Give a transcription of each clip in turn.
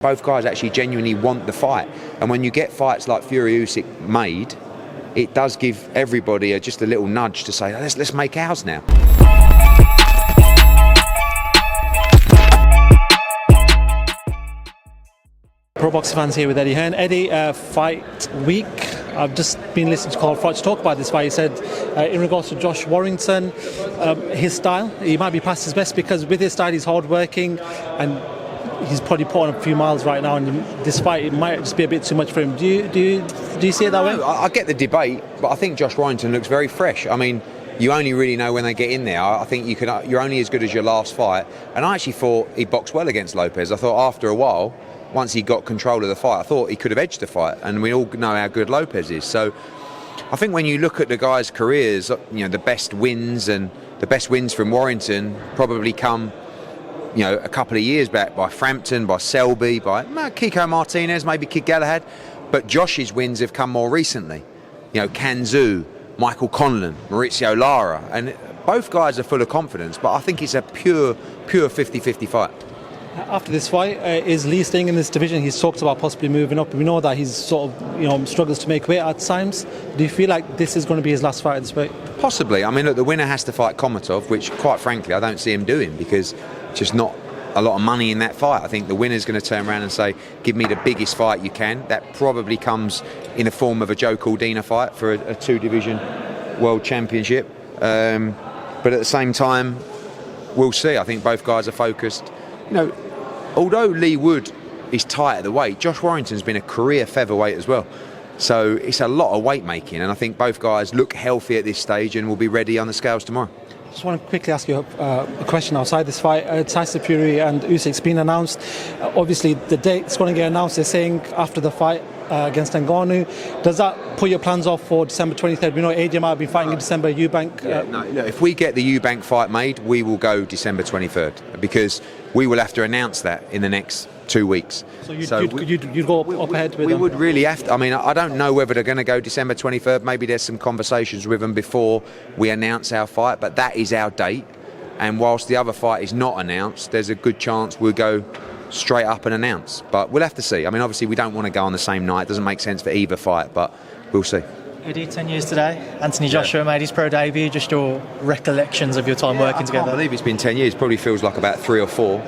Both guys actually genuinely want the fight, and when you get fights like Fury Usyk made, it does give everybody just a little nudge to say, let's make ours now. Pro Boxing Fans here with Eddie Hearn. Eddie, fight week. I've just been listening to Carl Froch talk about this fight. He said, in regards to Josh Warrington, his style, he might be past his best because with his style he's hard-working and he's probably put on a few miles right now, and this fight it might just be a bit too much for him. Do you see it that way? I get the debate, but I think Josh Warrington looks very fresh. I mean, you only really know when they get in there. I think you're only as good as your last fight, and I actually thought he boxed well against Lopez. I thought after a while, once he got control of the fight, I thought he could have edged the fight, and we all know how good Lopez is. So I think when you look at the guys' careers, the best wins from Warrington probably come, a couple of years back by Frampton, by Selby, by Kiko Martinez, maybe Kid Galahad. But Josh's wins have come more recently. Kanzu, Michael Conlon, Maurizio Lara. And both guys are full of confidence, but I think it's a pure 50-50 fight. After this fight, is Leigh staying in this division? He's talked about possibly moving up. We know that he's sort of, struggles to make weight at times. Do you feel like this is going to be his last fight in this fight? Possibly. I mean, look, the winner has to fight Komatov, which, quite frankly, I don't see him doing because just not a lot of money in that fight. I think the winner's going to turn around and say, give me the biggest fight you can. That probably comes in the form of a Joe Cordina fight for a two-division world championship. But at the same time, we'll see. I think both guys are focused. Although Leigh Wood is tight at the weight, Josh Warrington's been a career featherweight as well. So it's a lot of weight making, and I think both guys look healthy at this stage and will be ready on the scales tomorrow. Just want to quickly ask you a question outside this fight. Tyson Fury and Usyk's been announced. Obviously, the date's going to get announced. They're saying after the fight against Ngannou. Does that put your plans off for December 23rd? We know AJ might have been fighting in December. Eubank. No, if we get the Eubank fight made, we will go December 23rd because we will have to announce that in the next 2 weeks. So you'd go up ahead with them? We would really have to. I mean, I don't know whether they're going to go December 23rd. Maybe there's some conversations with them before we announce our fight, but that is our date. And whilst the other fight is not announced, there's a good chance we'll go straight up and announce. But we'll have to see. I mean, obviously, we don't want to go on the same night. It doesn't make sense for either fight, but we'll see. Eddie, 10 years today. Anthony Joshua made his pro debut. Just your recollections of your time working together. I can't believe it's been 10 years. Probably feels like about 3 or 4.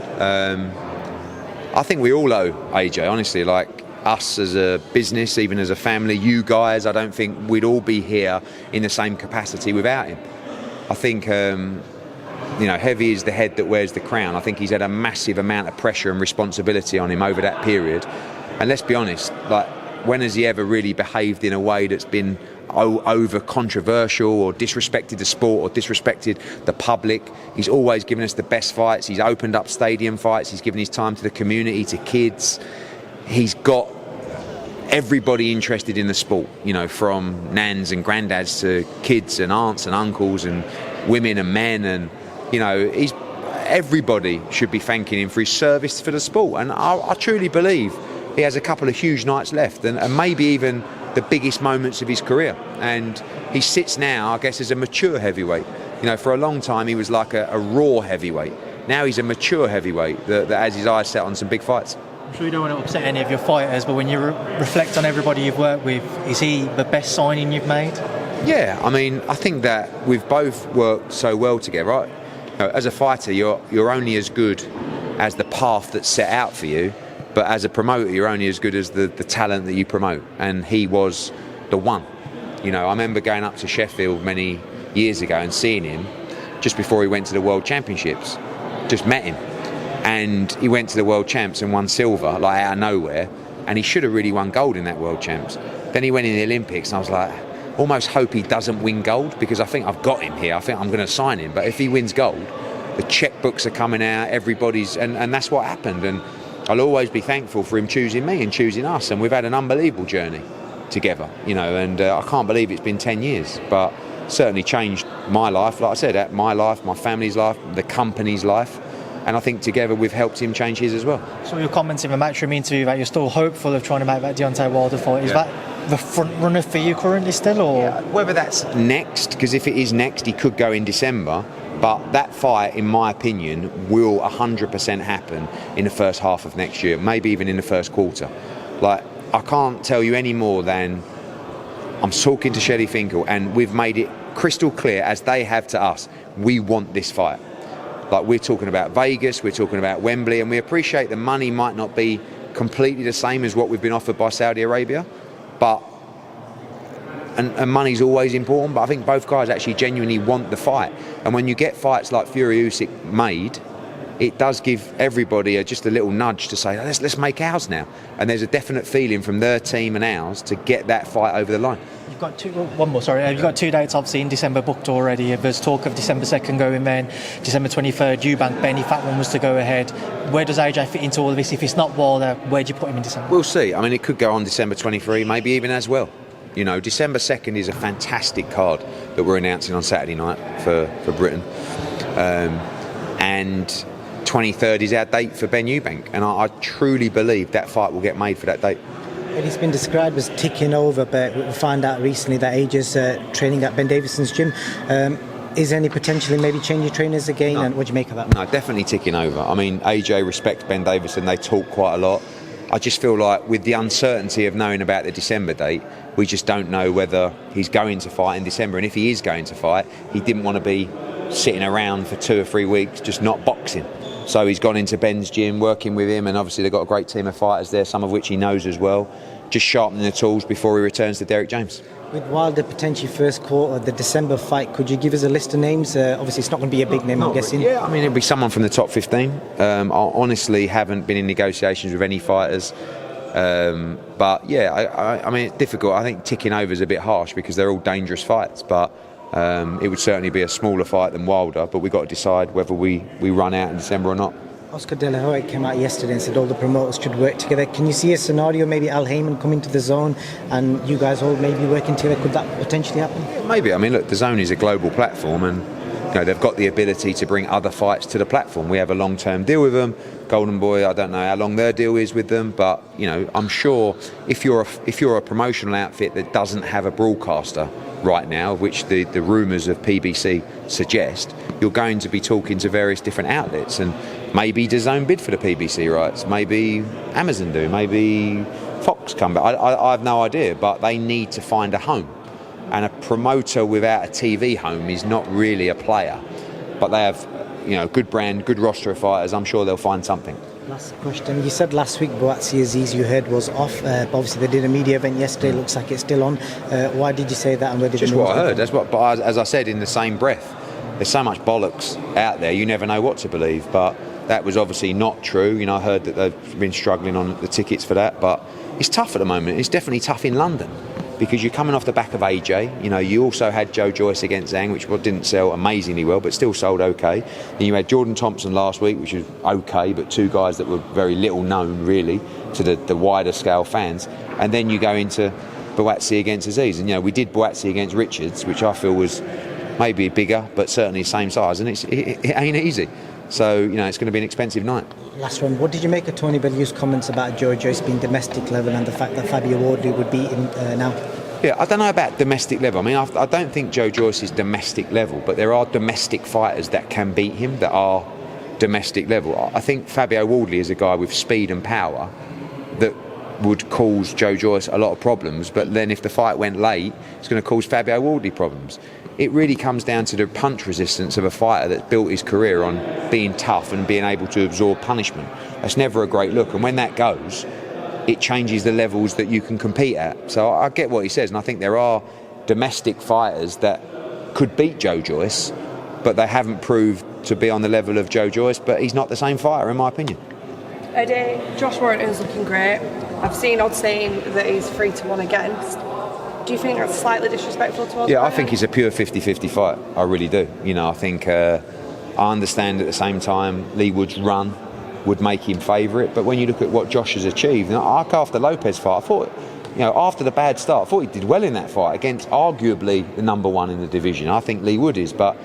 I think we all owe AJ, honestly, like us as a business, even as a family, you guys, I don't think we'd all be here in the same capacity without him. I think, heavy is the head that wears the crown. I think he's had a massive amount of pressure and responsibility on him over that period. And let's be honest, when has he ever really behaved in a way that's been over controversial or disrespected the sport or disrespected the public? He's always given us the best fights. He's opened up stadium fights. He's given his time to the community, to kids. He's got everybody interested in the sport, from nans and granddads to kids and aunts and uncles and women and men. And, everybody should be thanking him for his service for the sport. And I truly believe he has a couple of huge nights left and maybe even the biggest moments of his career. And he sits now, I guess, as a mature heavyweight. For a long time he was like a raw heavyweight. Now he's a mature heavyweight that has his eyes set on some big fights. I'm sure you don't want to upset any of your fighters, but when you reflect on everybody you've worked with, is he the best signing you've made? Yeah, I mean, I think that we've both worked so well together. Right? As a fighter, you're only as good as the path that's set out for you. But as a promoter, you're only as good as the talent that you promote. And he was the one. I remember going up to Sheffield many years ago and seeing him just before he went to the World Championships. Just met him. And he went to the World Champs and won silver, out of nowhere. And he should have really won gold in that World Champs. Then he went in the Olympics and I was like, almost hope he doesn't win gold because I think I've got him here. I think I'm going to sign him. But if he wins gold, the checkbooks are coming out, everybody's... And that's what happened. And I'll always be thankful for him choosing me and choosing us, and we've had an unbelievable journey together, and I can't believe it's been 10 years, but certainly changed my life, like I said, my life, my family's life, the company's life, and I think together we've helped him change his as well. So your comments in the Matchroom interview that you're still hopeful of trying to make that Deontay Wilder fight, is that the front runner for you currently still, or? Whether that's next, because if it is next, he could go in December. But that fight, in my opinion, will 100% happen in the first half of next year, maybe even in the first quarter. Like, I can't tell you any more than I'm talking to Shelley Finkel, and we've made it crystal clear, as they have to us, we want this fight. Like, we're talking about Vegas, we're talking about Wembley, and we appreciate the money might not be completely the same as what we've been offered by Saudi Arabia, but and money's always important, but I think both guys actually genuinely want the fight. And when you get fights like Fury Usyk made, it does give everybody just a little nudge to say, let's make ours now. And there's a definite feeling from their team and ours to get that fight over the line. You've got you've got 2 dates obviously in December booked already. There's talk of December 2nd going then, December 23rd, Eubank Benn, if that one was to go ahead. Where does AJ fit into all of this? If it's not Wilder, where do you put him in December? We'll see. I mean, it could go on December 23, maybe even as well. You know, December 2nd is a fantastic card that we're announcing on Saturday night for Britain. And 23rd is our date for Ben Eubank. And I truly believe that fight will get made for that date. And it's been described as ticking over, but we found out recently that AJ's training at Ben Davison's gym. Is there any potentially maybe change your trainers again? No. And what do you make of that? No, definitely ticking over. I mean, AJ respects Ben Davison. They talk quite a lot. I just feel like with the uncertainty of knowing about the December date, we just don't know whether he's going to fight in December. And if he is going to fight, he didn't want to be sitting around for 2 or 3 weeks just not boxing. So he's gone into Ben's gym, working with him, and obviously they've got a great team of fighters there, some of which he knows as well, just sharpening the tools before he returns to Derek James. With Wilder potentially first quarter, the December fight, could you give us a list of names? Obviously it's not going to be a big name, I'm guessing. Yeah, I mean, it'll be someone from the top 15. I honestly haven't been in negotiations with any fighters. But yeah, I mean, it's difficult. I think ticking over is a bit harsh because they're all dangerous fights, but it would certainly be a smaller fight than Wilder, but we've got to decide whether we run out in December or not. Oscar De La Hoya came out yesterday and said all the promoters should work together. Can you see a scenario, maybe Al Heyman come into the zone and you guys all maybe working together? Could that potentially happen? Maybe. I mean, look, the zone is a global platform, and you know, they've got the ability to bring other fights to the platform. We have a long-term deal with them. Golden Boy, I don't know how long their deal is with them, but you know, I'm sure if you're a promotional outfit that doesn't have a broadcaster right now, which the rumours of PBC suggest, you're going to be talking to various different outlets, and maybe DAZN bid for the PBC rights, maybe Amazon do, maybe Fox come back. I have no idea, but they need to find a home. And a promoter without a TV home is not really a player. But they have, you know, good brand, good roster of fighters. I'm sure they'll find something. Last question. You said last week Boatsy Aziz, you heard, was off. Obviously they did a media event yesterday. Looks like it's still on. Why did you say that? And where did just what I heard. That's what. But as I said, in the same breath, there's so much bollocks out there. You never know what to believe. But that was obviously not true. You know, I heard that they've been struggling on the tickets for that. But it's tough at the moment. It's definitely tough in London, because you're coming off the back of AJ. You know, you also had Joe Joyce against Zhang, which didn't sell amazingly well, but still sold okay. Then you had Jordan Thompson last week, which was okay, but 2 guys that were very little known, really, to the wider scale fans. And then you go into Boatsy against Aziz. And, you know, we did Boatsy against Richards, which I feel was maybe bigger, but certainly the same size. And it ain't easy. So, you know, it's going to be an expensive night. Last one. What did you make of Tony Bellew's comments about Joe Joyce being domestic level and the fact that Fabio Wardley would beat him now? Yeah, I don't know about domestic level. I mean, I don't think Joe Joyce is domestic level, but there are domestic fighters that can beat him that are domestic level. I think Fabio Wardley is a guy with speed and power that would cause Joe Joyce a lot of problems, but then if the fight went late, it's going to cause Fabio Wardley problems. It really comes down to the punch resistance of a fighter that's built his career on being tough and being able to absorb punishment. That's never a great look, and when that goes, it changes the levels that you can compete at. So I get what he says, and I think there are domestic fighters that could beat Joe Joyce, but they haven't proved to be on the level of Joe Joyce, but he's not the same fighter in my opinion. Eddie, Josh Warrington's looking great. I've seen odds saying that he's 3-1 against. Do you think that's slightly disrespectful towards him? Yeah, I think it's a pure 50-50 fight. I really do. You know, I think I understand at the same time Leigh Wood's run would make him favourite, but when you look at what Josh has achieved, you know, after the Lopez fight, I thought, you know, after the bad start, I thought he did well in that fight against arguably the number 1 in the division. I think Leigh Wood is, but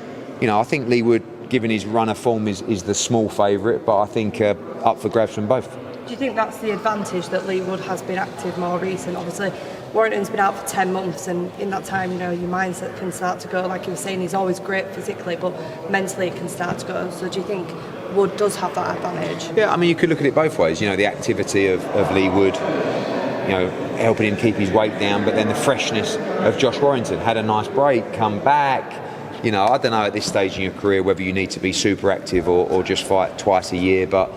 you know, I think Leigh Wood, given his run of form, is the small favourite, but I think up for grabs from both. Do you think that's the advantage that Leigh Wood has been active more recent? Obviously, Warrington's been out for 10 months, and in that time, your mindset can start to go. Like you were saying, he's always great physically, but mentally it can start to go. So do you think Wood does have that advantage? Yeah, I mean, you could look at it both ways. The activity of Leigh Wood, helping him keep his weight down, but then the freshness of Josh Warrington. Had a nice break, come back. I don't know at this stage in your career whether you need to be super active or just fight twice a year, but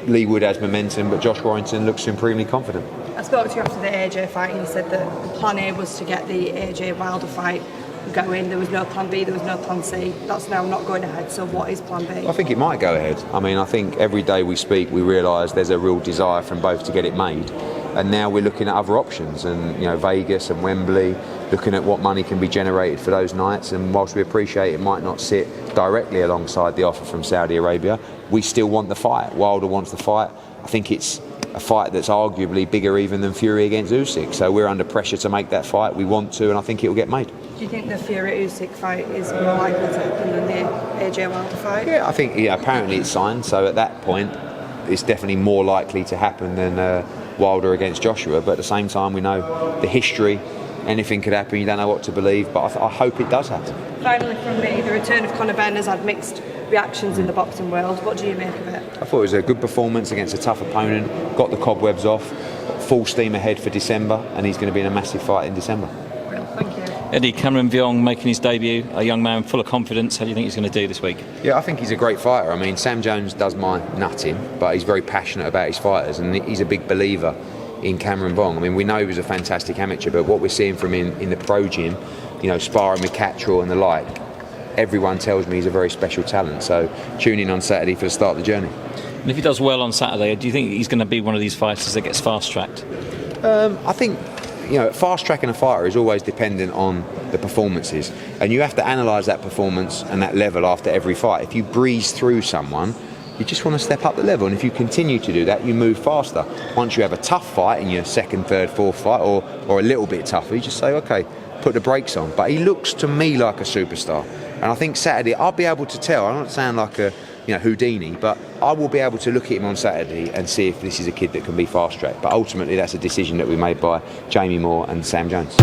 Leigh Wood has momentum, but Josh Warrington looks supremely confident. I spoke to you after the AJ fight, and you said that the plan A was to get the AJ Wilder fight going. There was no plan B, there was no plan C. That's now not going ahead, so what is plan B? I think it might go ahead. I mean, I think every day we speak, we realise there's a real desire from both to get it made. And now we're looking at other options, and Vegas and Wembley, looking at what money can be generated for those nights. And whilst we appreciate it might not sit directly alongside the offer from Saudi Arabia, we still want the fight. Wilder wants the fight. I think it's a fight that's arguably bigger even than Fury against Usyk. So we're under pressure to make that fight. We want to, and I think it will get made. Do you think the Fury-Usyk fight is more likely to happen than the AJ Wilder fight? Yeah, I think apparently it's signed. So at that point, it's definitely more likely to happen than Wilder against Joshua. But at the same time, we know the history. Anything could happen. You don't know what to believe, but I hope it does happen. Finally, from me, the return of Conor Benn has had mixed reactions in the boxing world. What do you make of it? I thought it was a good performance against a tough opponent. Got the cobwebs off. Full steam ahead for December, and he's going to be in a massive fight in December. Real, thank you. Eddie, Cameron Vyong making his debut, a young man full of confidence. How do you think he's going to do this week? Yeah, I think he's a great fighter. I mean, Sam Jones does my nutting, but he's very passionate about his fighters, and he's a big believer in Cameron Vyong. I mean, we know he was a fantastic amateur, but what we're seeing from him in the pro gym, sparring with Cattrall and the like, everyone tells me he's a very special talent. So tune in on Saturday for the start of the journey. And if he does well on Saturday, do you think he's going to be one of these fighters that gets fast-tracked? I think fast-tracking a fighter is always dependent on the performances, and you have to analyse that performance and that level after every fight. If you breeze through someone, you just want to step up the level, and if you continue to do that, you move faster. Once you have a tough fight in your second, third, fourth fight, or a little bit tougher, you just say, okay, put the brakes on. But he looks to me like a superstar, and I think Saturday I'll be able to tell. I don't sound like a Houdini, but I will be able to look at him on Saturday and see if this is a kid that can be fast-tracked. But ultimately, that's a decision that we made by Jamie Moore and Sam Jones.